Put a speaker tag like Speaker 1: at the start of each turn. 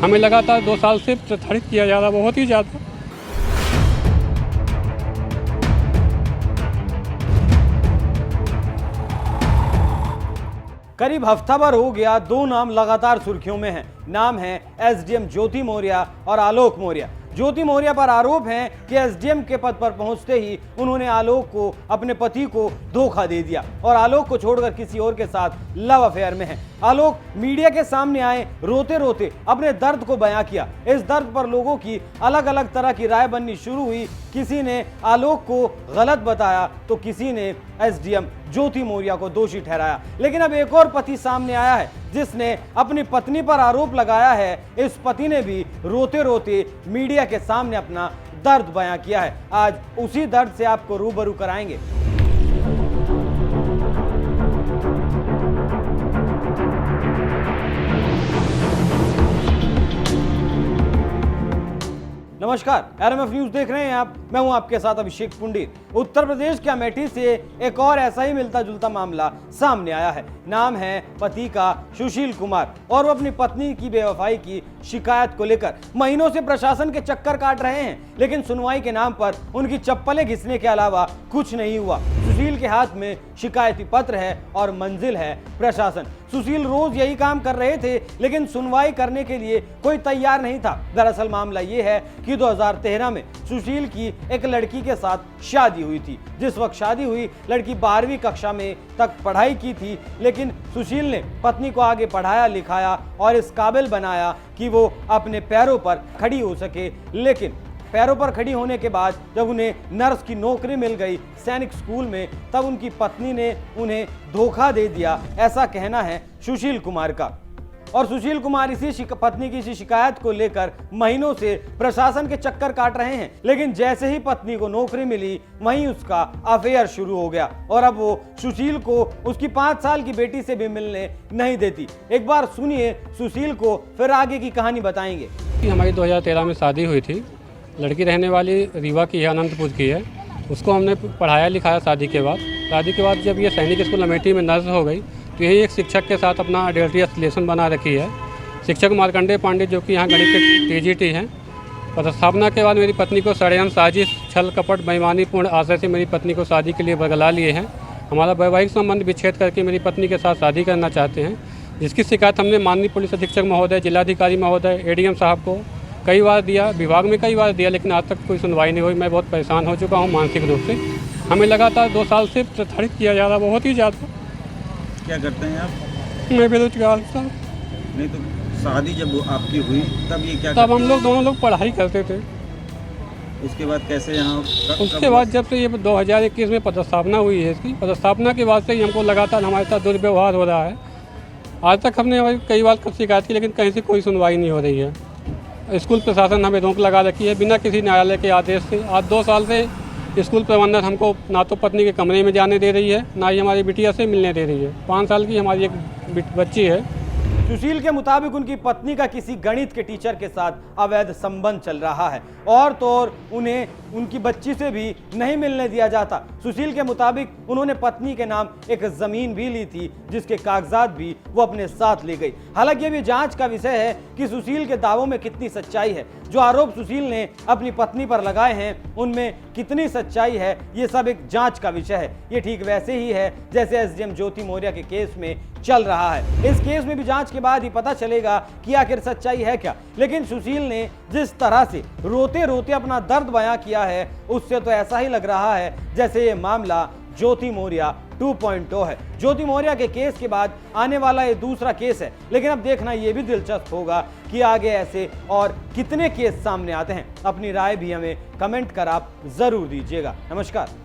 Speaker 1: हमें लगातार 2 साल से प्रताड़ित किया जा रहा, बहुत ही ज़्यादा।
Speaker 2: करीब हफ्ता भर हो गया, दो नाम लगातार सुर्खियों में हैं। नाम है एसडीएम ज्योति मौर्य और आलोक मौर्य। ज्योति मौर्य पर आरोप है कि एसडीएम के पद पर पहुंचते ही उन्होंने आलोक को, अपने पति को धोखा दे दिया और आलोक को छोड़कर किसी और के साथ लव अफेयर में है। आलोक मीडिया के सामने आए, रोते रोते अपने दर्द को बयां किया। इस दर्द पर लोगों की अलग अलग तरह की राय बननी शुरू हुई। किसी ने आलोक को गलत बताया तो किसी ने एसडीएम ज्योति मौर्य को दोषी ठहराया। लेकिन अब एक और पति सामने आया है जिसने अपनी पत्नी पर आरोप लगाया है। इस पति ने भी रोते रोते मीडिया के सामने अपना दर्द बयां किया है। आज उसी दर्द से आपको रूबरू कराएंगे। नमस्कार, आरएमएफ न्यूज देख रहे हैं आप। मैं हूं आपके साथ अभिषेक पुंडीर। उत्तर प्रदेश के अमेठी से एक और ऐसा ही मिलता जुलता मामला सामने आया है। नाम है पति का सुशील कुमार और वो अपनी पत्नी की बेवफाई की शिकायत को लेकर महीनों से प्रशासन के चक्कर काट रहे हैं, लेकिन सुनवाई के नाम पर उनकी चप्पलें घिसने के अलावा कुछ नहीं हुआ। सुशील के हाथ में शिकायती पत्र है और मंजिल है प्रशासन। सुशील रोज यही काम कर रहे थे, लेकिन सुनवाई करने के लिए कोई तैयार नहीं था। दरअसल मामला ये है कि 2013 में सुशील की एक लड़की के साथ शादी हुई थी। जिस वक्त शादी हुई, लड़की 12वीं कक्षा में तक पढ़ाई की थी, लेकिन सुशील ने पत्नी को आगे पढ़ाया लिखाया और इस काबिल बनाया कि वो अपने पैरों पर खड़ी हो सके। लेकिन पैरों पर खड़ी होने के बाद जब उन्हें नर्स की नौकरी मिल गई सैनिक स्कूल में, तब उनकी पत्नी ने उन्हें धोखा दे दिया, ऐसा कहना है सुशील कुमार का। और सुशील कुमार इसी पत्नी की इसी शिकायत को लेकर महीनों से प्रशासन के चक्कर काट रहे हैं। लेकिन जैसे ही पत्नी को नौकरी मिली, वहीं उसका अफेयर शुरू हो गया और अब वो सुशील को उसकी 5 साल की बेटी से भी मिलने नहीं देती। एक बार सुनिए सुशील को, फिर आगे की कहानी बताएंगे।
Speaker 1: हमारी 2013 में शादी हुई थी। लड़की रहने वाली रीवा की है, अनंतपुर की है। उसको हमने पढ़ाया लिखाया शादी के बाद जब ये सैनिक स्कूल अमेठी में नर्स हो गई तो यही एक शिक्षक के साथ अपना अडल्ट्रियस रिलेशन बना रखी है। शिक्षक मार्कंडेय पांडे जो कि यहाँ गणित के टीजीटी हैं। पदस्थापना के बाद मेरी पत्नी को षड्यंत्र, साजिश, छल कपट, बेईमानीपूर्ण आशय से मेरी पत्नी को शादी के लिए बगला लिए हैं। हमारा वैवाहिक संबंध विच्छेद करके मेरी पत्नी के साथ शादी करना चाहते हैं, जिसकी शिकायत हमने माननीय पुलिस अधीक्षक महोदय, जिलाधिकारी महोदय, एडीएम साहब को कई बार दिया, विभाग में कई बार दिया, लेकिन आज तक कोई सुनवाई नहीं हुई। मैं बहुत परेशान हो चुका हूँ मानसिक रूप से। हमें लगातार 2 साल से प्रताड़ित किया जा रहा, बहुत ही ज़्यादा।
Speaker 3: क्या करते हैं आप?
Speaker 1: मैं बेरोजगार था।
Speaker 3: नहीं तो शादी जब आपकी हुई तब ये क्या
Speaker 1: तब हम लोग दोनों लोग पढ़ाई करते थे।
Speaker 3: उसके बाद कैसे यहाँ
Speaker 1: उसके बाद जब से ये 2021 में पदस्थापना हुई है, इसकी पदस्थापना के बाद से ही हमको लगातार हमारे साथ दुर्व्यवहार हो रहा है। आज तक हमने कई बार शिकायत की, लेकिन कहीं से कोई सुनवाई नहीं हो रही है। स्कूल प्रशासन हमें रोक लगा रखी है बिना किसी न्यायालय के आदेश से। आज 2 साल से स्कूल प्रबंधन हमको ना तो पत्नी के कमरे में जाने दे रही है, ना ही हमारी बिटिया से मिलने दे रही है। 5 साल की हमारी एक बच्ची है।
Speaker 2: सुशील के मुताबिक उनकी पत्नी का किसी गणित के टीचर के साथ अवैध संबंध चल रहा है और तो और उन्हें उनकी बच्ची से भी नहीं मिलने दिया जाता। सुशील के मुताबिक उन्होंने पत्नी के नाम एक जमीन भी ली थी, जिसके कागजात भी वो अपने साथ ले गई। हालांकि ये जांच का विषय है कि सुशील के दावों में कितनी सच्चाई है। जो आरोप सुशील ने अपनी पत्नी पर लगाए हैं उनमें कितनी सच्चाई है, ये सब एक जांच का विषय है। ये ठीक वैसे ही है जैसे एसडीएम ज्योति मौर्य के केस में चल रहा है। इस केस में भी जांच के बाद ही पता चलेगा कि आखिर सच्चाई है क्या। लेकिन सुशील ने जिस तरह से रोते रोते अपना दर्द बयां किया है, उससे तो ऐसा ही लग रहा है जैसे ये मामला ज्योति मौर्य 2.0 है। ज्योति मौर्य के केस के बाद आने वाला ये दूसरा केस है। लेकिन अब देखना ये भी दिलचस्प होगा कि आगे ऐसे और कितने केस सामने आते हैं। अपनी राय भी हमें कमेंट कर आप जरूर दीजिएगा। नमस्कार।